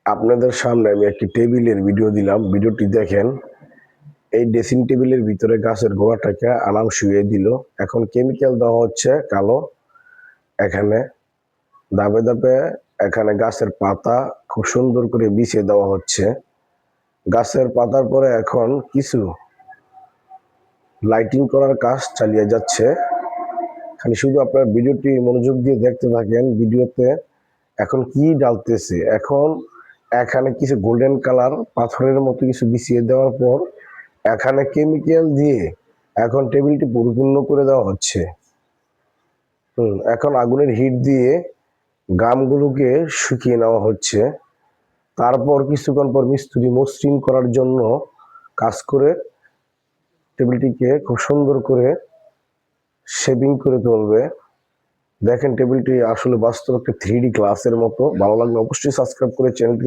আপনাদের সামনে আমি একটি টেবিলের ভিডিও দিলাম। ভিডিওটি দেখেন। এই ড্রেসিং টেবিলের ভিতরে গাছের গোড়াটাকে আরাম শুয়ে দিল। এখন কেমিক্যাল দেওয়া হচ্ছে কালো। এখানে ধাপে ধাপে এখানে গাছের পাতা খুব সুন্দর করে বিছিয়ে দেওয়া হচ্ছে। গাছের পাতার পরে এখন কিছু লাইটিং করার কাজ চালিয়ে যাচ্ছে। খালি শুধু আপনার ভিডিওটি মনোযোগ দিয়ে দেখতে থাকেন। ভিডিওতে এখন কি ডালতেছে, এখন এখানে কিছু গোল্ডেন কালার পাথরের মতো কিছু বিছিয়ে দেওয়ার পর এখানে কেমিক্যাল দিয়ে এখন টেবিলটি পরিপূর্ণ করে দেওয়া হচ্ছে। এখন আগুনের হিট দিয়ে গামগুলোকে শুকিয়ে নেওয়া হচ্ছে। তারপর কিছুক্ষণ পর মিস্ত্রি মসৃণ করার জন্য কাজ করে টেবিলটিকে খুব সুন্দর করে শেপিং করে তুলবে। দেখেন টেবিলটি আসলে বাস্তব একটা 3D গ্লাসের মতো। ভালো লাগলে অবশ্যই সাবস্ক্রাইব করে চ্যানেলটি